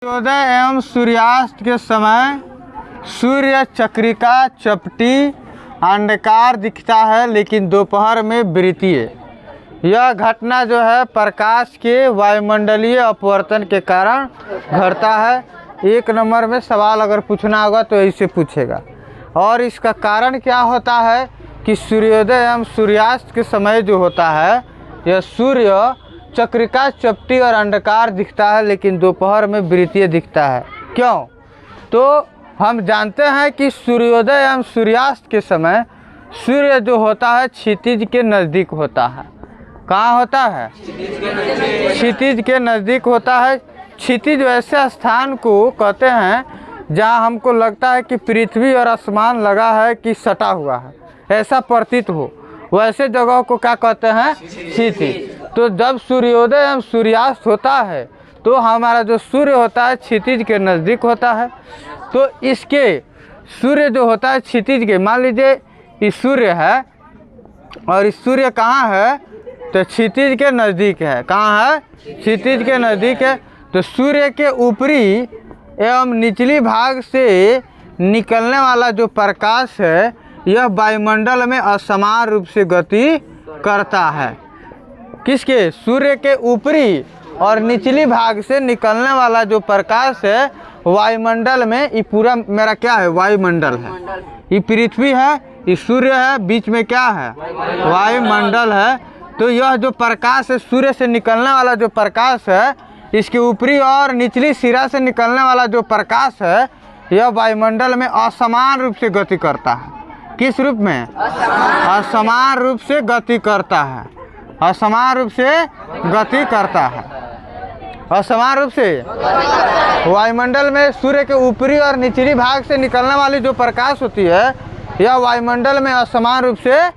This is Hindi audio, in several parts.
सूर्योदय एवं सूर्यास्त के समय सूर्य चक्रिका चपटी अंडाकार दिखता है, लेकिन दोपहर में वृत्तीय। यह घटना जो है प्रकाश के वायुमंडलीय अपवर्तन के कारण घटता है। 1 नंबर में सवाल अगर पूछना होगा तो ऐसे पूछेगा। और इसका कारण क्या होता है कि सूर्योदय एवं सूर्यास्त के समय जो होता है यह सूर्य चक्रिका चपटी और अंडाकार दिखता है, लेकिन दोपहर में वृत्तीय दिखता है। क्यों? तो हम जानते हैं कि सूर्योदय एवं सूर्यास्त के समय सूर्य जो होता है क्षितिज के नज़दीक होता है। कहाँ होता है? क्षितिज के नज़दीक होता है। क्षितिज वैसे स्थान को कहते हैं जहाँ हमको लगता है कि पृथ्वी और आसमान लगा है कि सटा हुआ है, ऐसा प्रतीत हो, वैसे जगह को क्या कहते हैं? क्षितिज। तो जब सूर्योदय एवं सूर्यास्त होता है तो हमारा जो सूर्य होता है क्षितिज के नज़दीक होता है। तो इसके सूर्य जो होता है क्षितिज के, मान लीजिए इस सूर्य है और इस सूर्य कहाँ है? तो क्षितिज के नज़दीक है। कहाँ है? क्षितिज के नज़दीक है। तो सूर्य के ऊपरी एवं निचली भाग से निकलने वाला जो प्रकाश है यह वायुमंडल में असमान रूप से गति करता है। किसके? सूर्य के ऊपरी और निचली भाग से निकलने वाला जो प्रकाश है वायुमंडल में, ये पूरा मेरा क्या है? वायुमंडल है। ये पृथ्वी है, ये सूर्य है, बीच में क्या है? वायुमंडल है। तो यह जो प्रकाश है सूर्य से निकलने वाला जो प्रकाश है, इसके ऊपरी और निचली सिरा से निकलने वाला जो प्रकाश है यह वायुमंडल में असमान रूप से गति करता है। किस रूप में? असमान रूप से गति करता है। असमान रूप से गति करता है। असमान रूप से वायुमंडल में सूर्य के ऊपरी और निचली भाग से निकलने वाली जो प्रकाश होती है यह वायुमंडल में असमान रूप से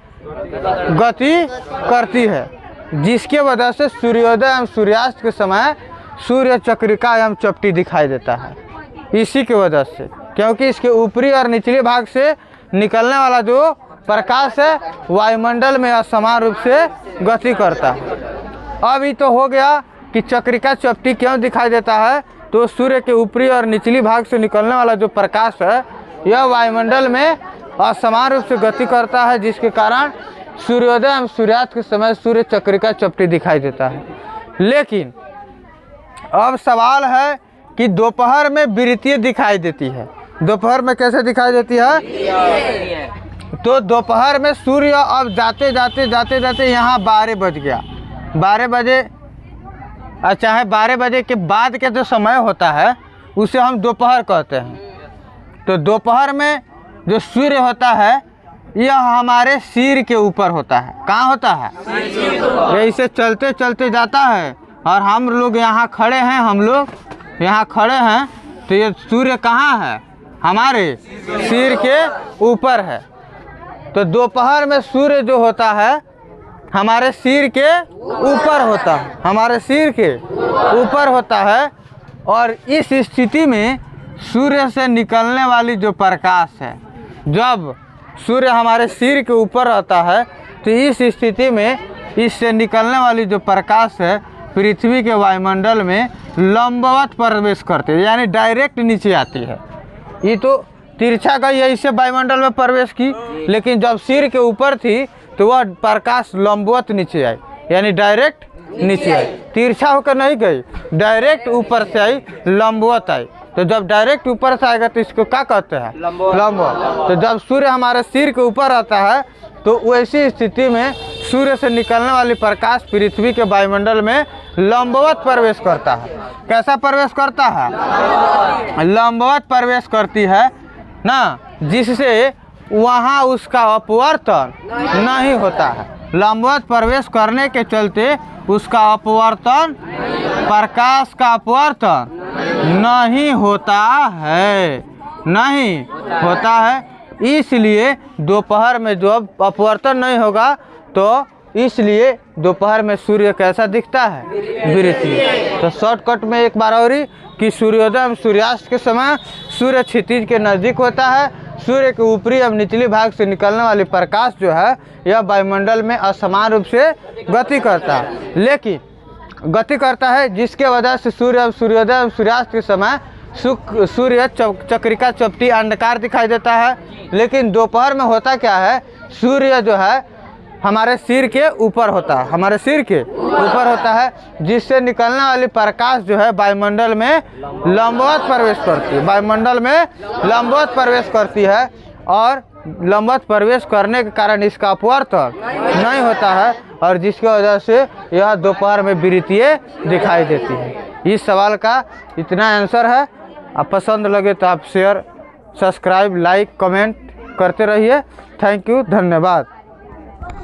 गति करती है, जिसके वजह से सूर्योदय एवं सूर्यास्त के समय सूर्य चक्रिका एवं चपटी दिखाई देता है। इसी की वजह से, क्योंकि इसके ऊपरी और निचले भाग से निकलने वाला जो प्रकाश है वायुमंडल में असमान रूप से गति करता है। अब ये तो हो गया कि चक्रिका चपटी क्यों दिखाई देता है। तो सूर्य के ऊपरी और निचली भाग से निकलने वाला जो प्रकाश है यह वायुमंडल में असमान रूप से गति करता है, जिसके कारण सूर्योदय एवं सूर्यास्त के समय सूर्य चक्रिका चपटी दिखाई देता है। लेकिन अब सवाल है कि दोपहर में वृत्तीय दिखाई देती है। दोपहर में कैसे दिखाई देती है? तो दोपहर में सूर्य अब जाते जाते यहाँ 12 बज गया। 12 बजे, चाहे 12 बजे के बाद के जो समय होता है उसे हम दोपहर कहते हैं। तो दोपहर में जो सूर्य होता है यह हमारे सिर के ऊपर होता है। कहाँ होता है? ऐसे चलते चलते जाता है और हम लोग यहाँ खड़े हैं, तो ये सूर्य कहाँ है? हमारे सिर के ऊपर है। तो दोपहर में सूर्य जो होता है हमारे सिर के ऊपर होता है, हमारे सिर के ऊपर होता है। और इस स्थिति में सूर्य से निकलने वाली जो प्रकाश है, जब सूर्य हमारे सिर के ऊपर रहता है तो इस स्थिति में इससे निकलने वाली जो प्रकाश है पृथ्वी के वायुमंडल में लंबवत प्रवेश करती है, यानी डायरेक्ट नीचे आती है। ये तो तिरछा गई ऐसे वायुमंडल में प्रवेश की, लेकिन जब सिर के ऊपर थी तो वह प्रकाश लंबवत नीचे आई, यानी डायरेक्ट नीचे आई। तिरछा होकर नहीं गई, डायरेक्ट ऊपर से आई, लंबवत आई। तो जब डायरेक्ट ऊपर से आएगा तो इसको क्या कहते हैं? लंबवत। तो जब सूर्य हमारे सिर के ऊपर आता है तो वैसी स्थिति में सूर्य से निकलने वाली प्रकाश पृथ्वी के वायुमंडल में लंबवत प्रवेश करता है। कैसा प्रवेश करता है? लंबवत प्रवेश करती है ना, जिससे वहाँ उसका अपवर्तन नहीं होता है। लंबवत प्रवेश करने के चलते उसका अपवर्तन, प्रकाश का अपवर्तन नहीं होता है, नहीं होता है। इसलिए दोपहर में जो अपवर्तन नहीं होगा तो इसलिए दोपहर में सूर्य कैसा दिखता है? वृत्तीय। तो शॉर्टकट में एक बार और कि सूर्योदय एवं सूर्यास्त के समय सूर्य क्षितिज के नज़दीक होता है। सूर्य के ऊपरी एवं निचली भाग से निकलने वाली प्रकाश जो है यह वायुमंडल में असमान रूप से गति करता है। लेकिन गति करता है, जिसके वजह से सूर्य सूर्योदय और सूर्यास्त के समय सूर्य चक्रिका चपटी अंडकार दिखाई देता है। लेकिन दोपहर में होता क्या है, सूर्य जो है हमारे सिर के ऊपर होता है, हमारे सिर के ऊपर होता है, जिससे निकलने वाली प्रकाश जो है वायुमंडल में लंबवत प्रवेश करती है, वायुमंडल में लंबवत प्रवेश करती है और लंबवत प्रवेश करने के कारण इसका अपवर्तन नहीं होता है और जिसकी वजह से यह दोपहर में विकृतियाँ दिखाई देती है। इस सवाल का इतना आंसर है। आप पसंद लगे तो आप शेयर, सब्सक्राइब, लाइक, कमेंट करते रहिए। थैंक यू, धन्यवाद।